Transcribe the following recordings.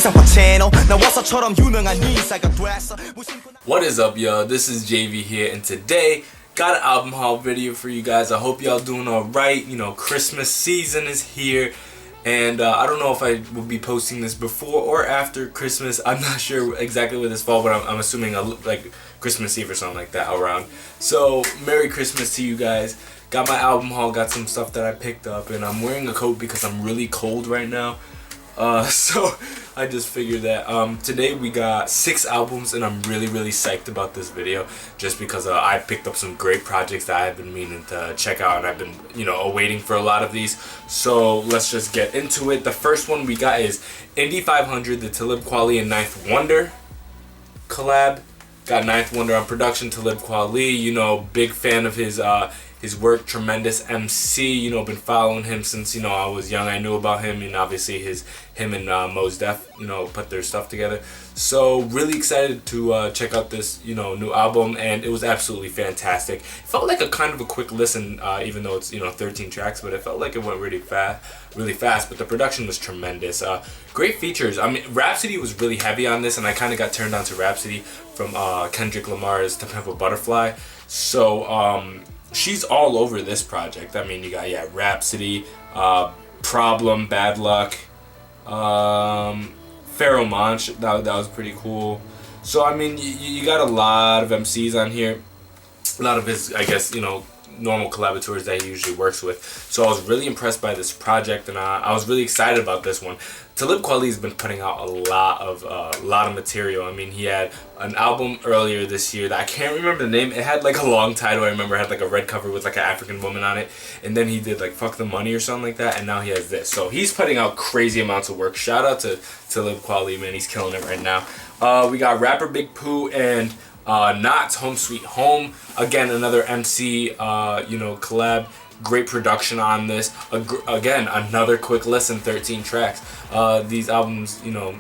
What is up, y'all? This is JV here, and today got an album haul video for you guys. I hope y'all doing alright. You know, Christmas season is here, and I don't know if I will be posting this before or after Christmas. I'm not sure exactly where this falls, but I'm assuming like Christmas Eve or something like that around. So Merry Christmas to you guys. Got my album haul, got some stuff that I picked up, and I'm wearing a coat because I'm really cold right now. So I just figured that today we got 6 albums, and I'm really psyched about this video just because I picked up some great projects that I've been meaning to check out, and I've been, you know, awaiting for a lot of these. So let's just get into it. The first one we got is Indy 500, the Talib Kweli and Ninth Wonder collab. Got Ninth Wonder on production, Talib Kweli, you know, big fan of his work, tremendous MC, you know, been following him since, you know, I was young. I knew about him, and obviously him and Mos Def, you know, put their stuff together. So really excited to check out this, you know, new album, and it was absolutely fantastic. It felt like a kind of a quick listen, even though it's, you know, 13 tracks, but it felt like it went really fast, but the production was tremendous. Great features. I mean, Rhapsody was really heavy on this, and I kind of got turned on to Rhapsody from Kendrick Lamar's To Pimp a Butterfly. So she's all over this project. I mean, you got, yeah, Rhapsody, Problem, Bad Luck, Pharaoh Monch, that was pretty cool. So I mean, you got a lot of MCs on here, a lot of his, I guess, you know, normal collaborators that he usually works with. So I was really impressed by this project, and I was really excited about this one. Talib Kweli has been putting out a lot of material. I mean, he had an album earlier this year that I can't remember the name. It had like a long title. I remember it had like a red cover with like an African woman on it, and then he did like Fuck the Money or something like that, and now he has this. So he's putting out crazy amounts of work. Shout out to Talib Kweli, man. He's killing it right now. We got rapper Big Pooh and Knott's Home Sweet Home. Again, another MC, you know, collab. Great production on this. Again, another quick listen, 13 tracks. These albums, you know,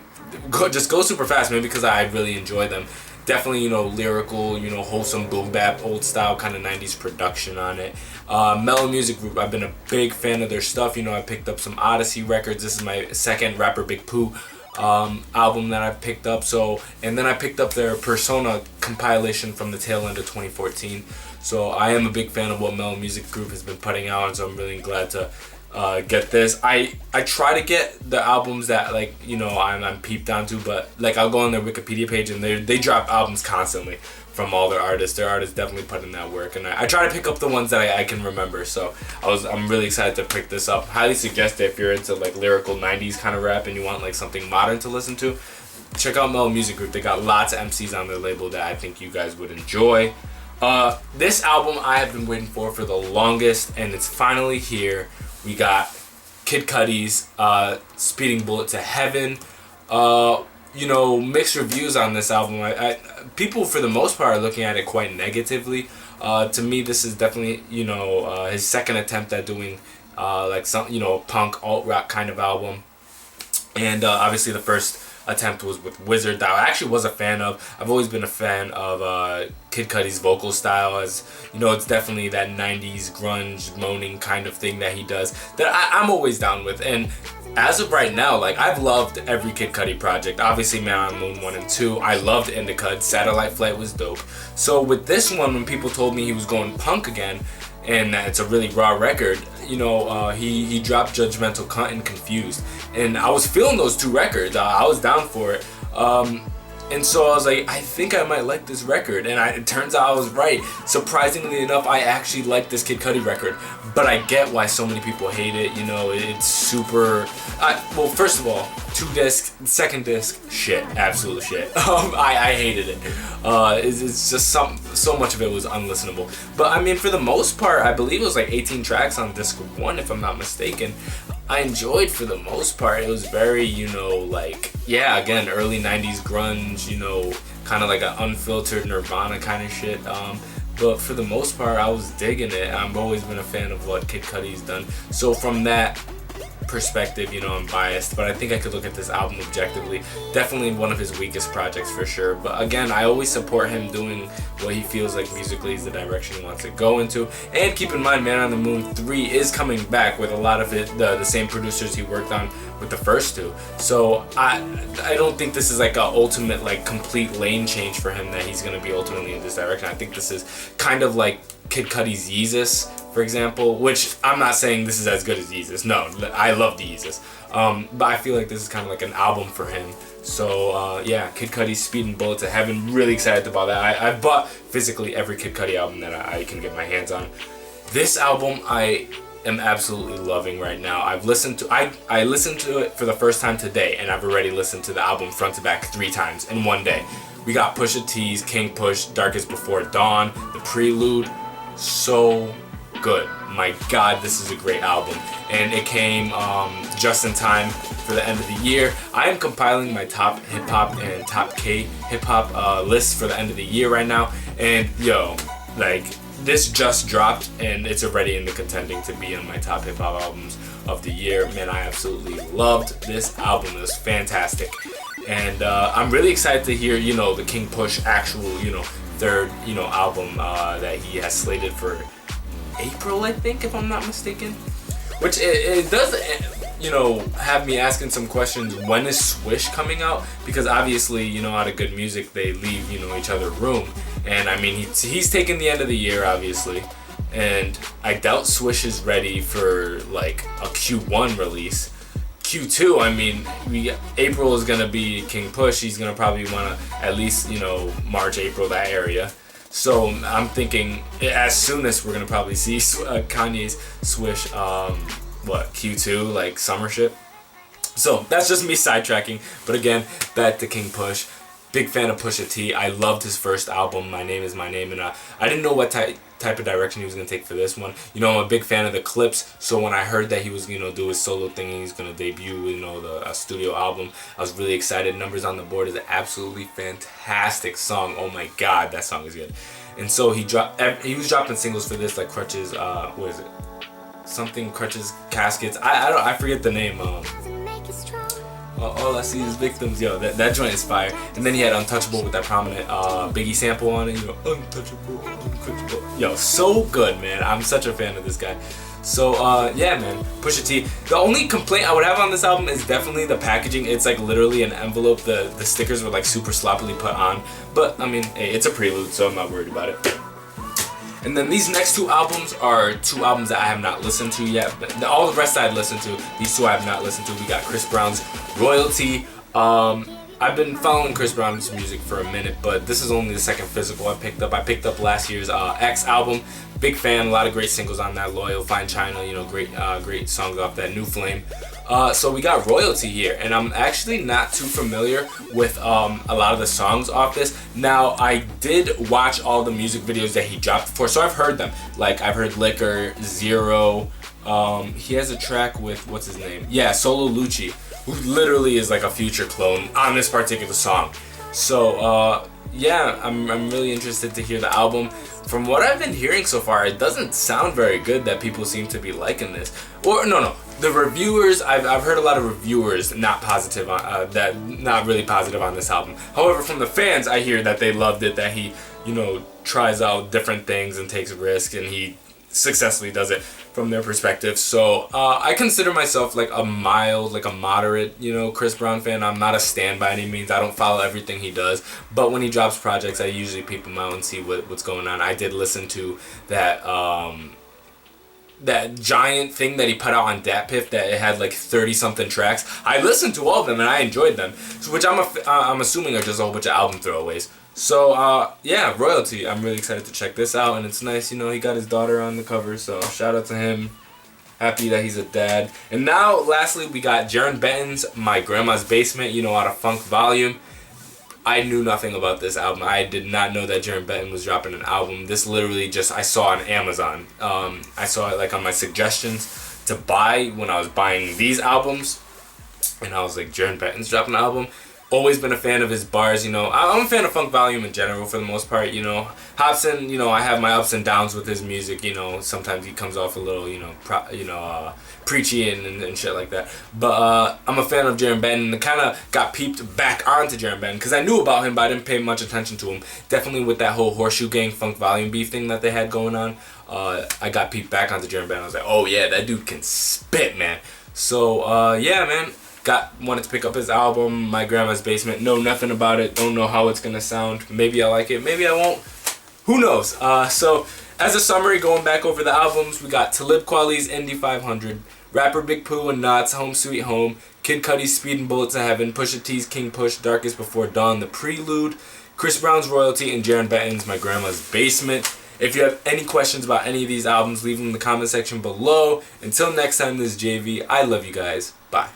just go super fast, maybe because I really enjoy them. Definitely, you know, lyrical, you know, wholesome boom bap, old style kind of 90s production on it. Mellow Music Group, I've been a big fan of their stuff. You know, I picked up some Odyssey records. This is my second rapper Big Pooh album that I've picked up. So, and then I picked up their Persona compilation from the tail end of 2014. So I am a big fan of what Mellow Music Group has been putting out, and so I'm really glad to get this. I try to get the albums that, like, you know, I'm peeped onto, but like I'll go on their Wikipedia page and they drop albums constantly from all their artists. Their artists definitely put in that work, and I try to pick up the ones that I can remember. So I'm really excited to pick this up. Highly suggest it if you're into like lyrical 90s kind of rap and you want like something modern to listen to. Check out Mellow Music Group. They got lots of MCs on their label that I think you guys would enjoy. This album I have been waiting for the longest, and it's finally here. We got Kid Cudi's Speeding Bullet to Heaven. You know, mixed reviews on this album. People for the most part are looking at it quite negatively. To me, this is definitely, you know, his second attempt at doing like some, you know, punk alt rock kind of album. And obviously the first attempt was with Wizard, that I actually was a fan of. I've always been a fan of Kid Cudi's vocal style, as you know, it's definitely that 90s grunge moaning kind of thing that he does that I'm always down with. And as of right now, like, I've loved every Kid Cudi project. Obviously Man on the Moon 1 and 2, I loved Indica, Satellite Flight was dope. So with this one, when people told me he was going punk again and that it's a really raw record, you know, he dropped Judgmental Cunt and Confused, and I was feeling those two records. I was down for it, and so I was like, I think I might like this record, and it turns out I was right. Surprisingly enough, I actually like this Kid Cudi record, but I get why so many people hate it. You know, it's super. Well, first of all, 2 discs, second disc, shit, absolute shit. I hated it. It's just so much of it was unlistenable. But I mean, for the most part, I believe it was like 18 tracks on disc 1, if I'm not mistaken. I enjoyed for the most part. It was very, you know, like, yeah, again, early 90s grunge, you know, kind of like an unfiltered Nirvana kind of shit. But for the most part, I was digging it. I've always been a fan of what Kid Cudi's done. So from that, perspective, I'm biased, but I think I could look at this album objectively. Definitely one of his weakest projects for sure. But again, I always support him doing what he feels like musically is the direction he wants to go into. And keep in mind, Man on the Moon 3 is coming back with a lot of it, the same producers he worked on with the first two. So I don't think this is like a ultimate, like, complete lane change for him, that he's going to be ultimately in this direction. I think this is kind of like Kid Cudi's Yeezus, for example, which I'm not saying this is as good as Yeezus. No, I love the Yeezus. But I feel like this is kind of like an album for him. So yeah, Kid Cudi's Speed and Bullet to Heaven. Really excited about that. I bought physically every Kid Cudi album that I can get my hands on. This album I am absolutely loving right now. I've listened to I listened to it for the first time today, and I've already listened to the album front to back 3 times in one day. We got Pusha T's King Push, Darkest Before Dawn, The Prelude. So good. My God, this is a great album, and it came just in time for the end of the year. I am compiling my top hip hop and top K hip hop lists for the end of the year right now, and like, this just dropped and it's already in the contending to be on my top hip hop albums of the year. Man, I absolutely loved this album. It was fantastic, and I'm really excited to hear the King Push actual third album that he has slated for April, I think, if I'm not mistaken. Which it does have me asking some questions. When is Swish coming out? Because obviously, out of good music they leave each other room, and I mean he's taking the end of the year obviously, and I doubt Swish is ready for like a Q1 release. Q2, I mean, April is gonna be King Push. He's gonna probably wanna at least March, April, that area. So I'm thinking as soon as we're gonna probably see Kanye's Swish, Q2, like summer shit. So that's just me sidetracking. But again, back to King Push. Big fan of Pusha T. I loved his first album, My Name Is My Name, and I didn't know what type of direction he was gonna take for this one. I'm a big fan of the clips, so when I heard that he was do his solo thing and he's gonna debut a studio album, I was really excited. Numbers on the Board is an absolutely fantastic song. Oh my God, that song is good. And so he was dropping singles for this, like Crutches, what is it? Something Crutches Caskets. I forget the name. All I See Is Victims. That joint is fire. And then he had Untouchable with that prominent Biggie sample on it. Untouchable, unquenchable. So good, man. I'm such a fan of this guy. So yeah, man, Pusha T. The only complaint I would have on this album is definitely the packaging. It's like literally an envelope. The stickers were like super sloppily put on. But I mean, hey, it's a prelude, so I'm not worried about it. And then these next 2 albums are 2 albums that I have not listened to yet. But all the rest I've listened to. These 2 I have not listened to. We got Chris Brown's Royalty. I've been following Chris Brown's music for a minute, but this is only the second physical I picked up. I picked up last year's X album. Big fan. A lot of great singles on that. Loyal, Fine China. Great songs off that. New Flame. So we got Royalty here, and I'm actually not too familiar with a lot of the songs off this. Now, I did watch all the music videos that he dropped before, so I've heard them. Like, I've heard Liquor, Zero. He has a track with, what's his name? Yeah, Solo Lucci, who literally is like a Future clone on this particular song. So, yeah, I'm really interested to hear the album. From what I've been hearing so far, it doesn't sound very good that people seem to be liking this. Or, no. The reviewers, I've heard a lot of reviewers not positive on not really positive on this album. However, from the fans, I hear that they loved it, that he, tries out different things and takes risks, and he successfully does it from their perspective. So I consider myself like a moderate, Chris Brown fan. I'm not a stan by any means. I don't follow everything he does, but when he drops projects, I usually peep him out and see what's going on. I did listen to that giant thing that he put out on DatPiff that it had like 30 something tracks. I listened to all of them and I enjoyed them, which I'm assuming are just a whole bunch of album throwaways. So yeah, Royalty. I'm really excited to check this out, and it's nice. He got his daughter on the cover, so shout out to him. Happy that he's a dad. And now, lastly, we got Jaron Benton's My Grandma's Basement. Out of Funk Volume. I knew nothing about this album. I did not know that Jaron Benton was dropping an album. This literally I saw on Amazon. I saw it like on my suggestions to buy when I was buying these albums. And I was like, Jaron Benton's dropping an album? Always been a fan of his bars, you know. I'm a fan of Funk Volume in general for the most part, you know. Hobson, you know, I have my ups and downs with his music, you know. Sometimes he comes off a little, you know, preachy and shit like that. But I'm a fan of Jaron Benton, and kind of got peeped back onto Jaron Benton because I knew about him, but I didn't pay much attention to him. Definitely with that whole Horseshoe Gang Funk Volume beef thing that they had going on, I got peeped back onto Jaron Benton. I was like, oh yeah, that dude can spit, man. So yeah, man. Wanted to pick up his album, My Grandma's Basement. Know nothing about it. Don't know how it's gonna sound. Maybe I like it. Maybe I won't. Who knows? So as a summary, going back over the albums, we got Talib Kweli's Indy 500, rapper Big Pooh and Knott's Home Sweet Home, Kid Cudi's Speedin' Bullet to Heaven, Pusha T's King Push, Darkest Before Dawn, The Prelude, Chris Brown's Royalty, and Jaron Benton's My Grandma's Basement. If you have any questions about any of these albums, leave them in the comment section below. Until next time, this is JV. I love you guys. Bye.